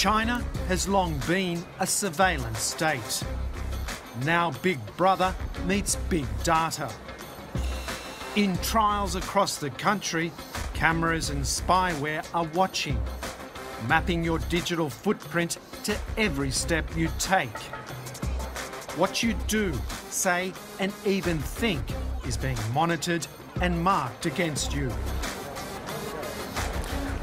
China has long been a surveillance state. Now Big Brother meets big data. In trials across the country, cameras and spyware are watching, mapping your digital footprint to every step you take. What you do, say, and even think is being monitored and marked against you.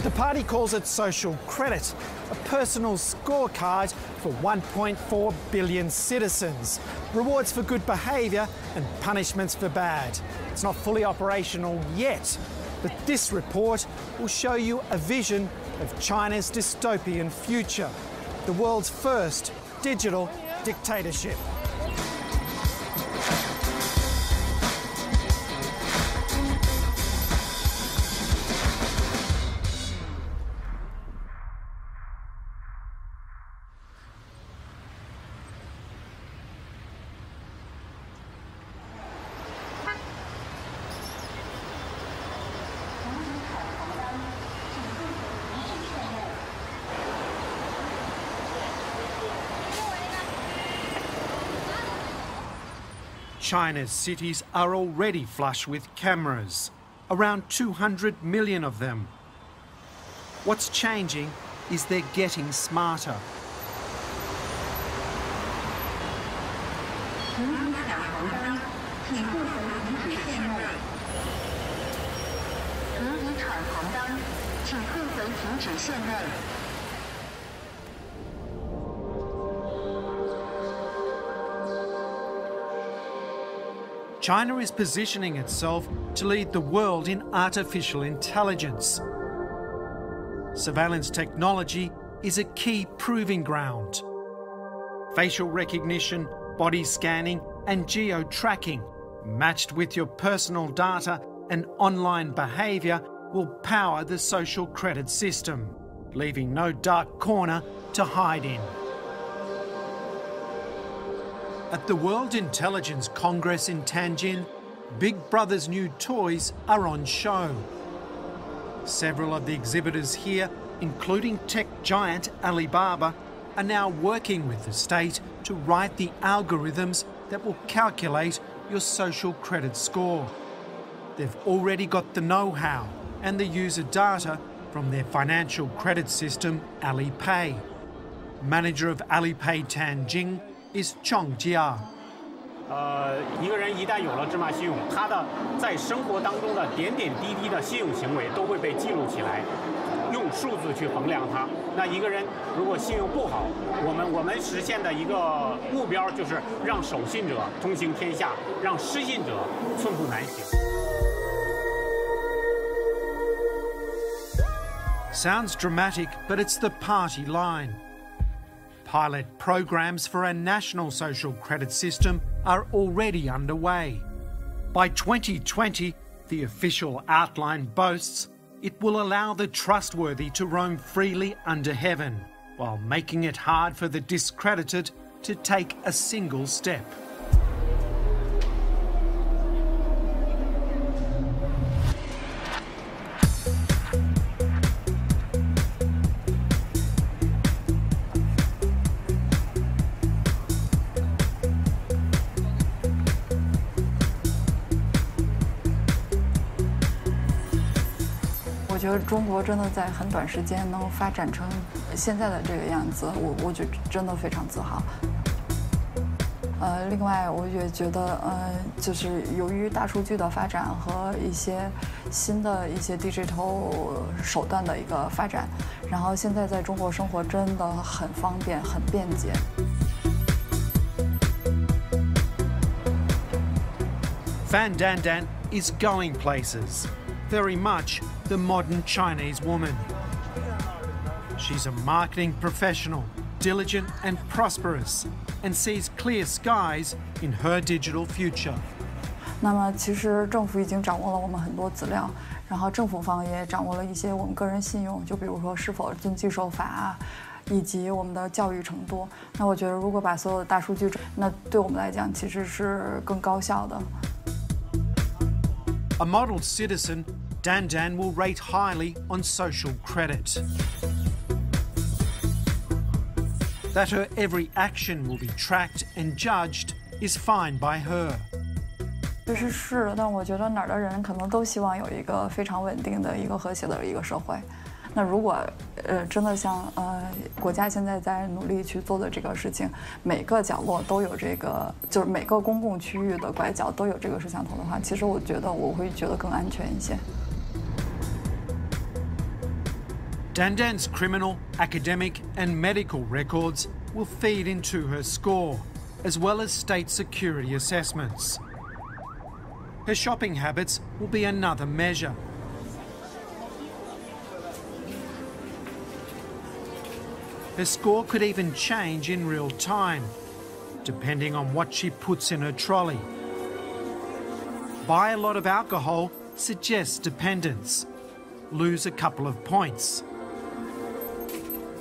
The party calls it social credit, a personal scorecard for 1.4 billion citizens. Rewards for good behaviour and punishments for bad. It's not fully operational yet, but this report will show you a vision of China's dystopian future, the world's first digital dictatorship. China's cities are already flush with cameras, around 200 million of them. What's changing is they're getting smarter. China is positioning itself to lead the world in artificial intelligence. Surveillance technology is a key proving ground. Facial recognition, body scanning and geo-tracking, matched with your personal data and online behaviour, will power the social credit system, leaving no dark corner to hide in. At the World Intelligence Congress in Tianjin, Big Brother's new toys are on show. Several of the exhibitors here, including tech giant Alibaba, are now working with the state to write the algorithms that will calculate your social credit score. They've already got the know-how and the user data from their financial credit system, Alipay. Manager of Alipay Tianjin is Chong Jia. 一个人一旦有了芝麻信用，他的在生活当中的点点滴滴的信用行为都会被记录起来，用数字去衡量它。那一个人如果信用不好，我们实现的一个目标就是让守信者通行天下，让失信者寸步难行。Sounds dramatic, but it's the party line. Pilot programs for a national social credit system are already underway. By 2020, the official outline boasts it will allow the trustworthy to roam freely under heaven, while making it hard for the discredited to take a single step.我觉得中国真的在很短时间能发展成现在的这个样子，我觉得真的非常自豪。另外我也觉得就是由于大数据的发展和一些新的一些 digital 手段的一个发展，然后现在在中国生活真的很方便、很便捷。Fan Dandan is going places. Very much the modern Chinese woman. She's a marketing professional, diligent and prosperous, and sees clear skies in her digital future. 那么其实政府已经掌握了我们很多资料，然后政府方也掌握了一些我们个人信用，就比如说是否遵纪守法啊，以及我们的教育程度。那我觉得如果把所有的大数据，那对我们来讲其实是更高效的。A model citizen, Dandan will rate highly on social credit. That her every action will be tracked and judged is fine by her. 其实是，但我觉得哪儿的人可能都希望有一个非常稳定的一个和谐的一个社会。那如果真的像国家现在在努力去做的这个事情，每个角落都有这个，就是每个公共区域的拐角都有这个摄像头的话，其实我觉得我会觉得更安全一些。Dandan's criminal, academic and medical records will feed into her score, as well as state security assessments. Her shopping habits will be another measure. Her score could even change in real time, depending on what she puts in her trolley. Buy a lot of alcohol suggests dependence. Lose a couple of points.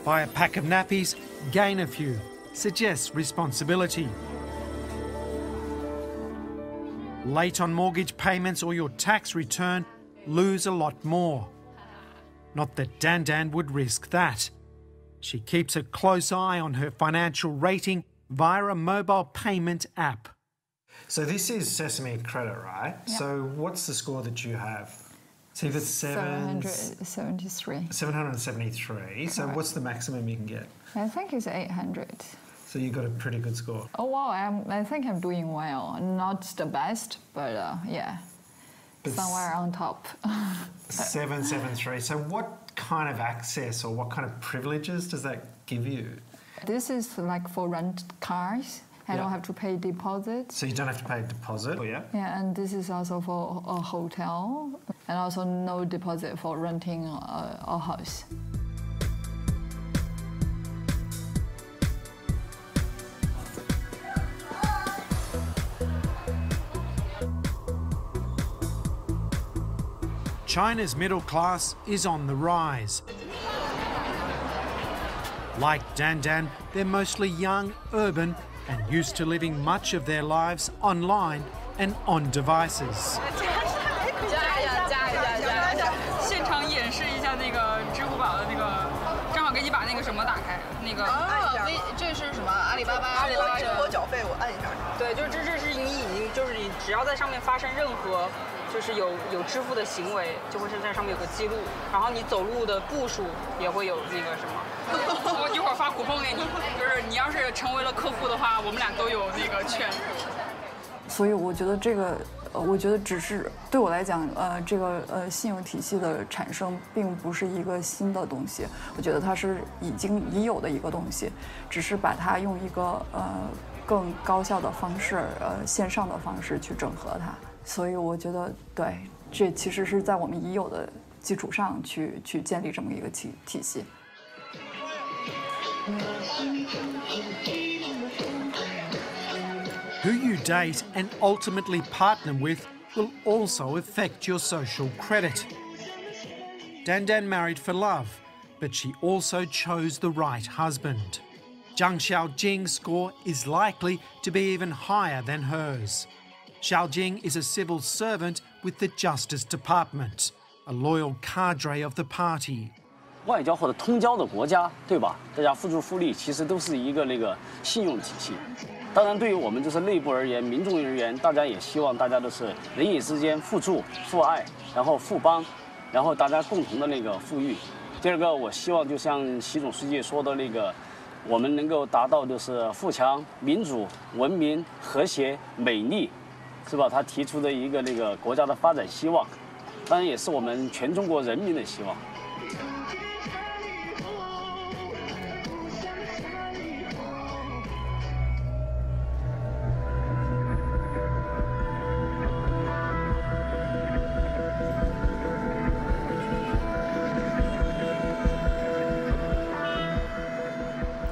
Buy a pack of nappies, gain a few, suggests responsibility. Late on mortgage payments or your tax return, lose a lot more. Not that Dandan would risk that. She keeps a close eye on her financial rating via a mobile payment app. So this is Sesame Credit, right? Yep. So what's the score that you have? See if it's 773. 773. So what's the maximum you can get? I think it's 800. So you got a pretty good score. Oh wow, I think I'm doing well. Not the best, but yeah, But somewhere on top. 773. So what kind of access or what kind of privileges does that give you? This is like for rent cars. I don't have to pay deposit. So you don't have to pay a deposit? Oh, yeah? Yeah, and this is also for a hotel, and also no deposit for renting a house. China's middle class is on the rise. Like Dandan, they're mostly young, urban, and used to living much of their lives online and on devices. 现场演示一下那个支付宝的那个，正好给你把那个什么打开，那个这是什么？阿里巴巴支付缴费，我按一下。对，就是这是你已经就是你只要在上面发生任何就是有支付的行为，就会是在上面有个记录，然后你走路的步数也会有那个什么。我一会儿发股份给你，就是你要是成为了客户的话，我们俩都有那个券。所以我觉得这个，我觉得只是对我来讲，这个信用体系的产生并不是一个新的东西，我觉得它是已有的一个东西，只是把它用一个更高效的方式，线上的方式去整合它。所以我觉得，对，这其实是在我们已有的基础上去建立这么一个体系。Who you date and ultimately partner with will also affect your social credit. Dandan married for love, but she also chose the right husband. Zhang Xiaojing's score is likely to be even higher than hers. Xiaojing is a civil servant with the Justice Department, a loyal cadre of the party. 外交或者通交的国家，对吧？大家付出复利，其实都是一个信用体系。当然，对于我们就是内部而言，民众而言，大家也希望大家都是人与之间互助、互爱，然后互帮，然后大家共同的富裕。第二个，我希望就像习总书记说的我们能够达到就是富强、民主、文明、和谐、美丽，是吧？他提出的一个国家的发展希望，当然也是我们全中国人民的希望。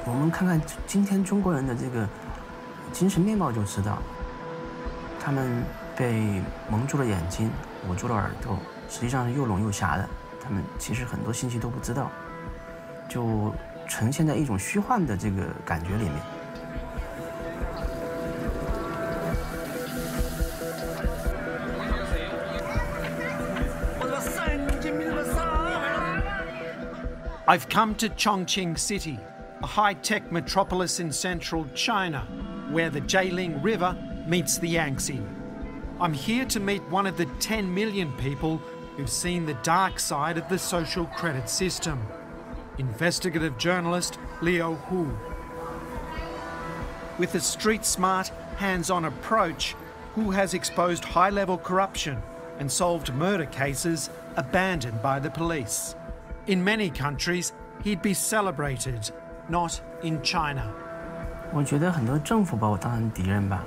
我们看看今天中国人的这个精神面貌就知道，他们被蒙住了眼睛，捂住了耳朵，实际上是又聋又瞎的。他们其实很多信息都不知道，就呈现在一种虚幻的这个感觉里面。I've come to Chongqing City, a high-tech metropolis in central China, where the Jialing River meets the Yangtze. I'm here to meet one of the 10 million people who've seen the dark side of the social credit system. Investigative journalist Liu Hu. With a street-smart, hands-on approach, Hu has exposed high-level corruption and solved murder cases abandoned by the police. In many countries, he'd be celebrated, not in China. 我觉得很多政府把我当成敌人吧。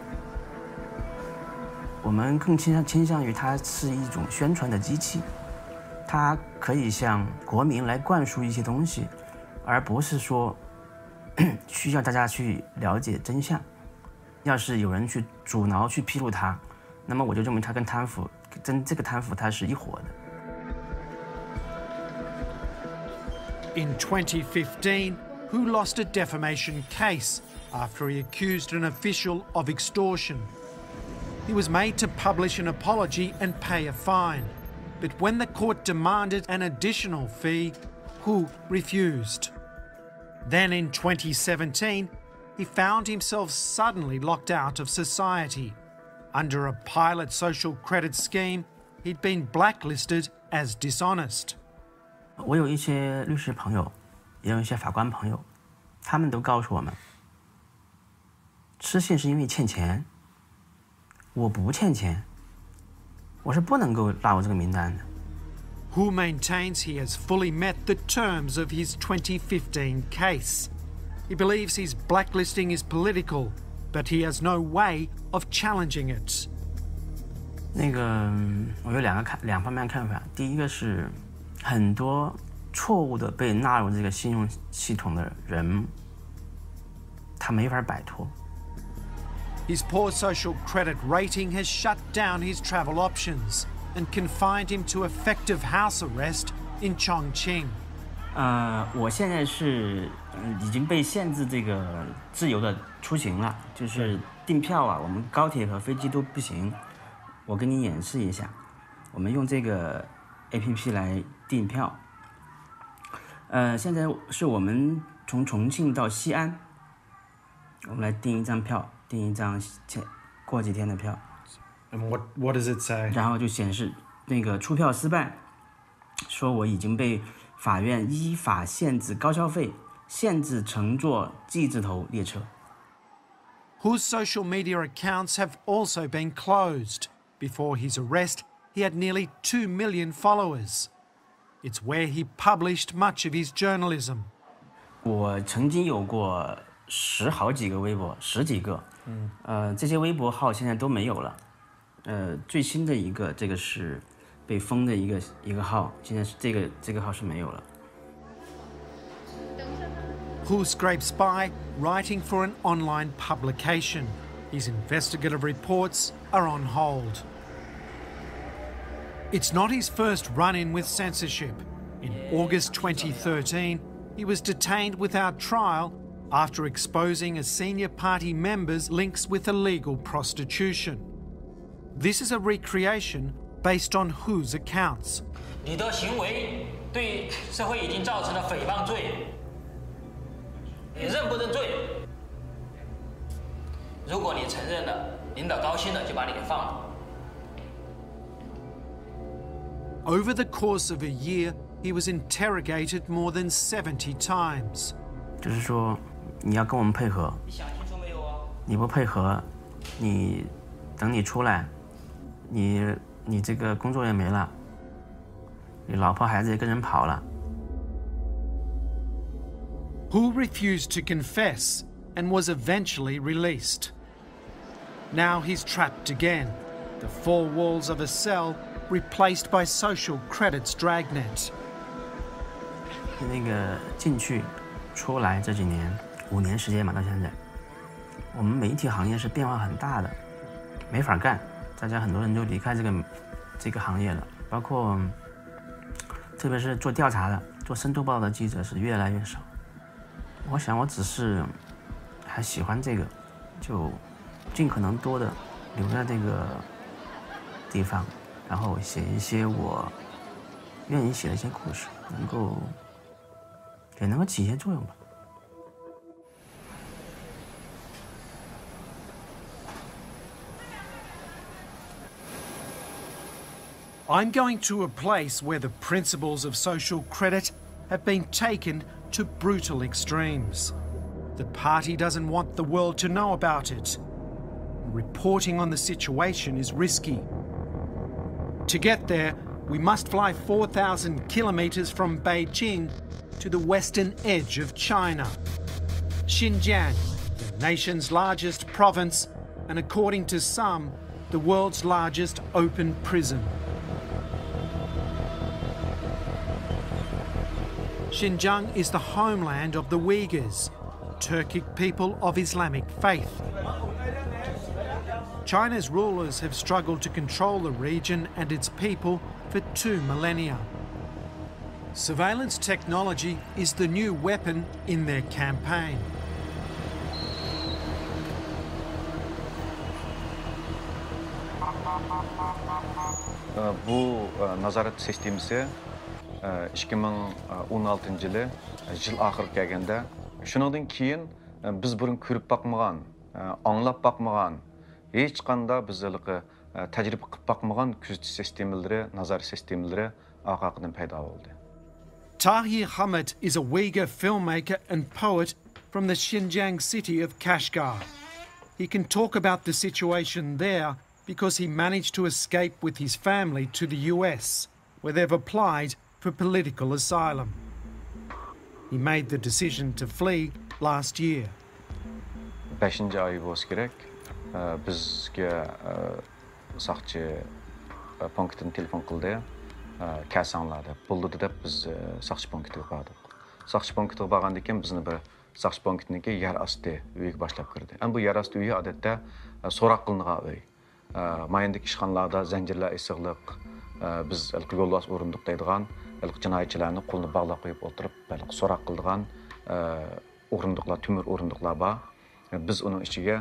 我们更倾向于它是一种宣传的机器，它可以向国民来灌输一些东西，而不是说需要大家去了解真相。要是有人去阻挠、去披露它，那么我就认为它跟贪腐，这个贪腐它是一伙的。In 2015, Hu lost a defamation case after he accused an official of extortion. He was made to publish an apology and pay a fine, but when the court demanded an additional fee, Hu refused. Then in 2017, he found himself suddenly locked out of society. Under a pilot social credit scheme, he'd been blacklisted as dishonest. 我有一些律师朋友，也有一些法官朋友，他们都告诉我们，失信是因为欠钱。我不欠钱，我是不能够纳入这个名单的。Hu maintains he has fully met the terms of his 2015 case. He believes his blacklisting is political, but he has no way of challenging it. 我有两方面看法。第一个是很多错误的被纳入这个信用系统的人，他没法摆脱。His poor social credit rating has shut down his travel options and confined him to effective house arrest in Chongqing. 我现在是已经被限制这个自由的出行了，就是订票啊，我们高铁和飞机都不行。我跟你演示一下，我们用这个 APP 来订票。现在是我们从重庆到西安，我们来订一张票。订一张过几天的票。And what does it say? 然后就显示那个出票失败，说我已经被法院依法限制高消费，限制乘坐 G 字头列车。Hu's social media accounts have also been closed. Before his arrest, he had nearly 2 million followers. It's where he published much of his journalism. 我曾经有过好几个微博，10几个。这些微博号现在都没有了。最新的一个，这个是被封的一个号，现在是这个号是没有了。Hu scrapes by writing for an online publication. His investigative reports are on hold. It's not his first run-in with censorship. In August 2013, he was detained without trial after exposing a senior party member's links with illegal prostitution. This is a recreation based on Hu's accounts. 你的行为对社会已经造成了诽谤罪，你认不认罪？如果你承认了，领导高兴了就把你给放了。Over the course of a year, he was interrogated more than 70 times. 就是说，你要跟我们配合。你想清楚没有啊？你不配合，等你出来，你这个工作也没了，你老婆孩子也跟人跑了。Hu refused to confess and was eventually released. Now he's trapped again, the four walls of a cell replaced by social credit's dragnet. 那个进去、出来这几年，5年时间嘛，到现在，我们媒体行业是变化很大的，没法干，大家很多人都离开这个行业了，包括特别是做调查的、做深度报道的记者是越来越少。我想我只是还喜欢这个，就尽可能多的留在这个地方，然后写一些我愿意写的一些故事，能够起一些作用吧。I'm going to a place where the principles of social credit have been taken to brutal extremes. The party doesn't want the world to know about it. Reporting on the situation is risky. To get there, we must fly 4,000 kilometres from Beijing to the western edge of China. Xinjiang, the nation's largest province, and according to some, the world's largest open prison. Xinjiang is the homeland of the Uyghurs, Turkic people of Islamic faith. China's rulers have struggled to control the region and its people for 2 millennia. Surveillance technology is the new weapon in their campaign. Bu nazorat sistemasi 2016 yılı yıl ahırı kelgende shuningdan keyin biz burun ko'rib bakmagan, anglab bakmagan, hech qanday bizlarga tajriba qilib bakmagan kuzatish sistemalari, nazorat sistemalari orqadan paydo bo'ldi. Tahir Hamid is a Uyghur filmmaker and poet from the Xinjiang city of Kashgar. He can talk about the situation there because he managed to escape with his family to the US, where they've applied for political asylum. He made the decision to flee last year. 5. ay bo'lsa kerak, bizga saqchi punktdan telefon qildi. Kelsanglar deb bo'ldi deb biz saqchi punktiga bordik. Saqchi punktiga borgandan keyin bizni bir saqchi punktiniki yer osti uyiga boshlab kirdi. Bu yer osti uyi odatda so'roq qilingan uy. Mayindagi ishxonalarda zanjirlar issiqliq, biz yo'lbos o'rindiq deydigan jinoyatchilarni qo'lini bog'lab qo'yib o'tirib, so'roq qiladigan o'rindiqlar, temir o'rindiqlar bor. Biz uning ichiga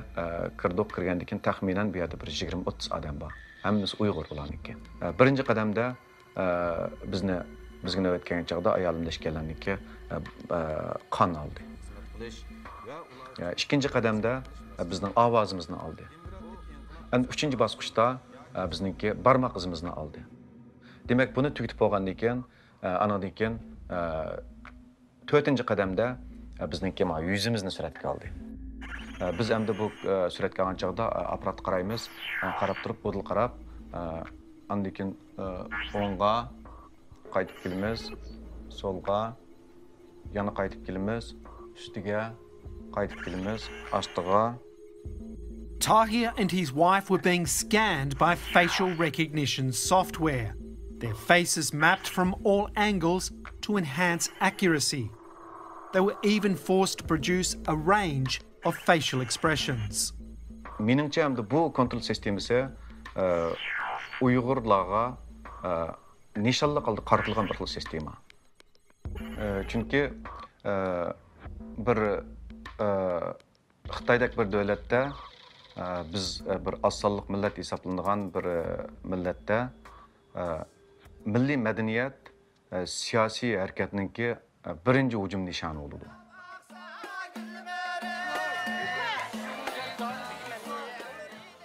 kirdik, kirgandan keyin taxminan bu yerda bir 20-30 odam bor. Hammasi Uyg'ur ularniki. Birinchi qadamda bizga navbat kelgan chog'da ayolim ishganlarniki qon oldi. Ikkinchi qadamda bizning ovozimizni oldi. Endi 3-chi bosqichda bizniki barmoq izimizni oldi. Demak, buni tugatib bo'lgandan keyin, anadan keyin 4-chi qadamda bizniki yuzimizni suratga oldi. Biz endi bu suratga olgan chog'da apparat qaraymiz, qarab turib, o'dil qarab, andan keyin o'ngga qaytib kelamiz, solga, yana qaytib kelamiz, ustiga qaytib kelamiz, ostiga. Tahir and his wife were being scanned by facial recognition software. Their faces mapped from all angles to enhance accuracy. They were even forced to produce a range of facial expressions. Meningcha bu kontrol sistemasi Uyg'urlarga nishonli qildi qaratilgan bir sistema. Chunki bir Xitoydagi bir davlatda biz bir asonliq millat hisoblanadigan bir millatda milliy madaniyat siyosiy harakatninki birinchi hujum nishoni bo'ldi.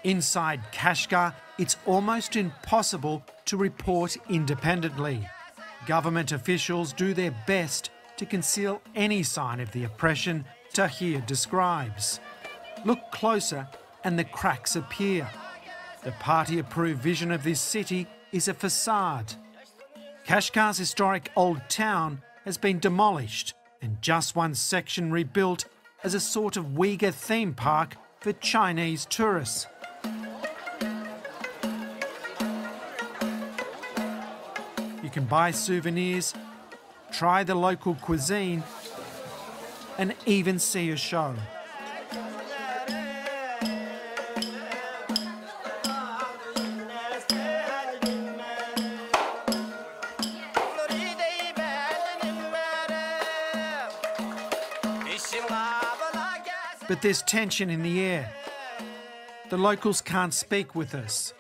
Inside Kashgar, it's almost impossible to report independently. Government officials do their best to conceal any sign of the oppression Tahir describes. Look closer and the cracks appear. The party-approved vision of this city is a facade. Kashgar's historic old town has been demolished and just one section rebuilt as a sort of Uyghur theme park for Chinese tourists. You can buy souvenirs, try the local cuisine, and even see a show. But there's tension in the air. The locals can't speak with us.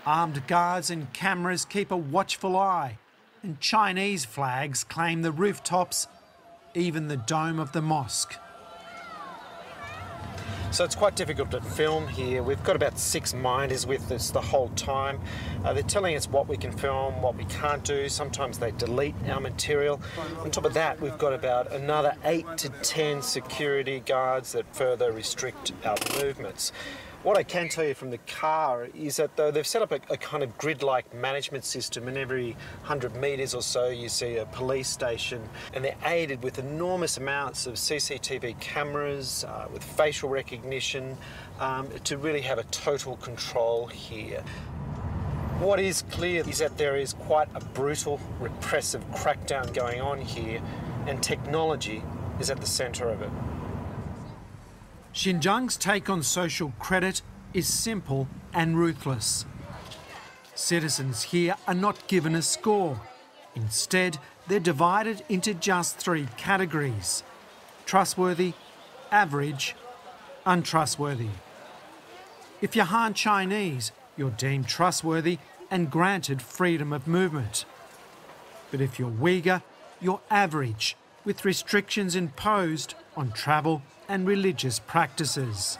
Armed guards and cameras keep a watchful eye, and Chinese flags claim the rooftops, even the dome of the mosque. So it's quite difficult to film here. We've got about 6 minders with us the whole time. They're telling us what we can film, what we can't do. Sometimes they delete our material. On top of that, we've got about another 8 to 10 security guards that further restrict our movements. What I can tell you from the car is that though they've set up a kind of grid-like management system, and every 100 metres or so you see a police station, and they're aided with enormous amounts of CCTV cameras, with facial recognition, to really have a total control here. What is clear is that there is quite a brutal, repressive crackdown going on here, and technology is at the centre of it. Xinjiang's take on social credit is simple and ruthless. Citizens here are not given a score. Instead, they're divided into just 3 categories: trustworthy, average, untrustworthy. If you're Han Chinese, you're deemed trustworthy and granted freedom of movement. But if you're Uyghur, you're average, with restrictions imposed on travel and religious practices.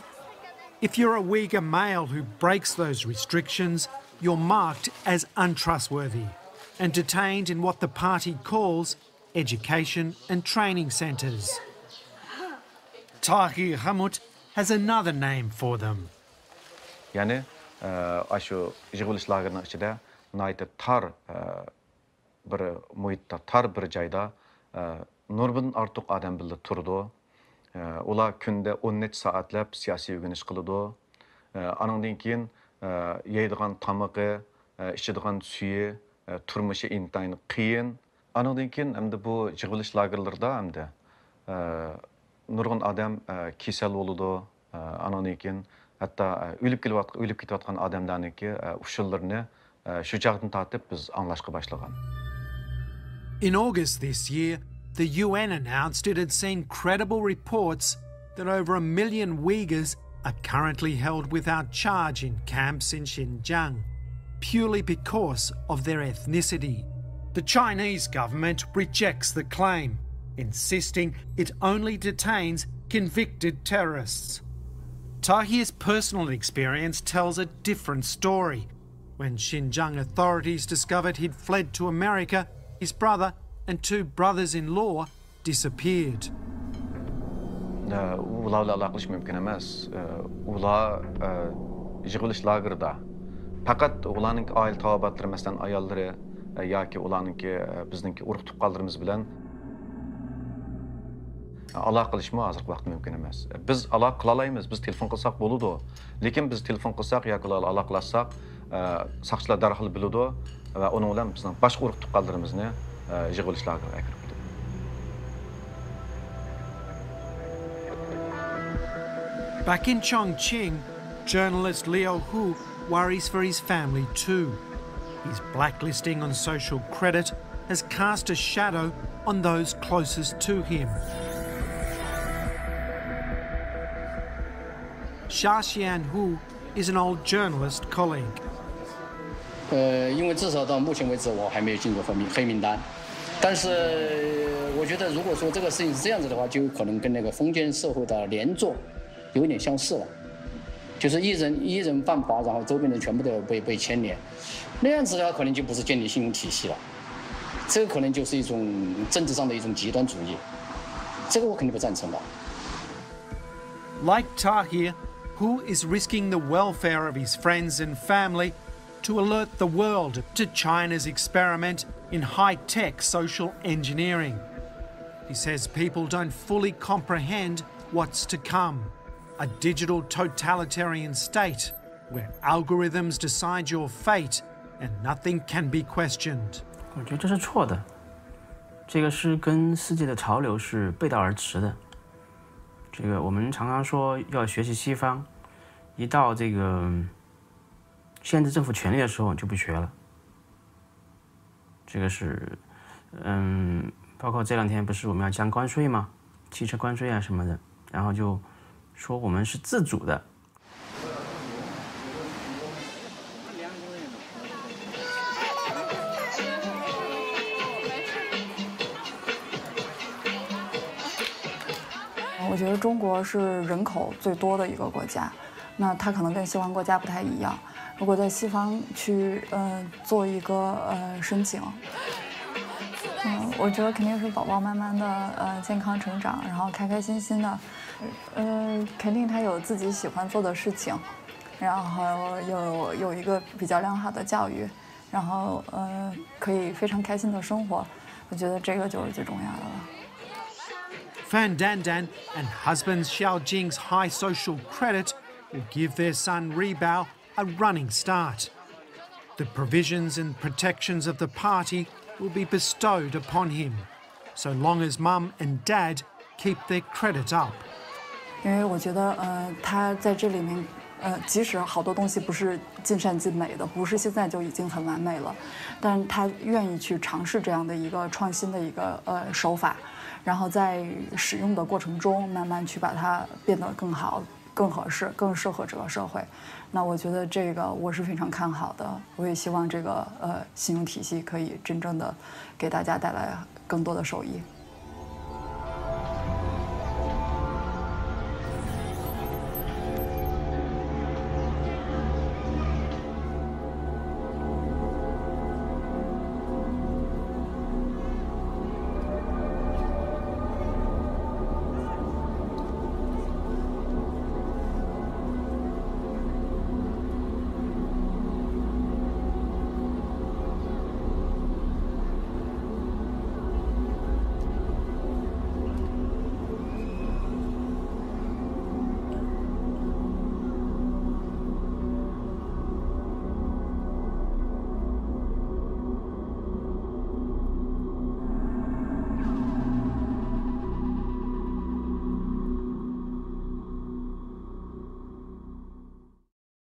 If you're a Uyghur male who breaks those restrictions, you're marked as untrustworthy and detained in what the party calls education and training centres. Tahir Hamut has another name for them. Yani aşu yığılış lagerinin içinde nayte tar bir muhitda tar bir joyda nurgun artıq adam bildi turdu. Ular kunda 10 necha soatlab siyosiy o'rganish qiladi. Andan keyin yeydigan tamog'i, ichadigan suyi, turmushi intayin qiyin. Andan keyin hamda bu yig'ilish lagerlarida hamda nurg'un odam kasal bo'ladi. Andan keyin hatto o'lib ketayotgan odamlarniki ushullarini shu chaqdan tortib biz anglashga boshlagan. In August this year, the UN announced it had seen credible reports that over 1 million Uyghurs are currently held without charge in camps in Xinjiang, purely because of their ethnicity. The Chinese government rejects the claim, insisting it only detains convicted terrorists. Tahir's personal experience tells a different story. When Xinjiang authorities discovered he'd fled to America, his brother and 2 brothers-in-law disappeared. Ularla aloqalash mumkin emas. Ular yig'ilish lagerida. Faqat ularning oila taobatlari, masalan, ayollari yoki ularningki bizningki urug' tuqqanlarimiz bilan aloqa qilishmi hozirgi vaqtda mumkin emas. Biz aloqa qila olamiz, biz telefon qilsak bo'ladi. Lekin biz telefon qilsak yoki ularga aloqalashsak, saqchilar darhol biladi va uning bilan bizning boshqa urug' tuqqanlarimizni yig'ilish lageriga kirib ketadi. Back in Chongqing, journalist Liu Hu worries for his family too. His blacklisting on social credit has cast a shadow on those closest to him. Xia Xianhu is an old journalist colleague. 因为至少到目前为止我还没有进入黑名单，但是我觉得如果说这个事情是这样子的话，就有可能跟那个封建社会的连坐有点相似了，就是一人犯法，然后周边人全部都被牵连，那样子的话可能就不是建立信用体系了，这个可能就是一种政治上的一种极端主义，这个我肯定不赞成的。Like Tahir, Hu is risking the welfare of his friends and family to alert the world to China's experiment in high-tech social engineering. He says people don't fully comprehend what's to come, a digital totalitarian state where algorithms decide your fate and nothing can be questioned. 我觉得这是错的，这个是跟世界的潮流是背道而驰的。这个我们常常说要学习西方，一到这个限制政府权力的时候就不学了。这个是，包括这2天不是我们要降关税吗？汽车关税啊什么的，然后就说我们是自主的。我觉得中国是人口最多的一个国家，那它可能跟西方国家不太一样。如果在西方去做一个申请，我觉得肯定是宝宝慢慢的健康成长，然后开开心心的，肯定他有自己喜欢做的事情，然后有一个比较良好的教育，然后可以非常开心的生活，我觉得这个就是最重要的了。Fan Dandan and husband Xiao Jing's high social credit will give their son Rebao a running start. The provisions and protections of the party will be bestowed upon him, so long as Mum and Dad keep their credit up. 因为我觉得他在这里面即使好多东西不是尽善尽美的，不是现在就已经很完美了，但他愿意去尝试这样的一个创新的一个手法，然后在使用的过程中慢慢去把它变得更好、更合适、更适合这个社会。那我觉得这个我是非常看好的，我也希望这个信用体系可以真正的给大家带来更多的收益。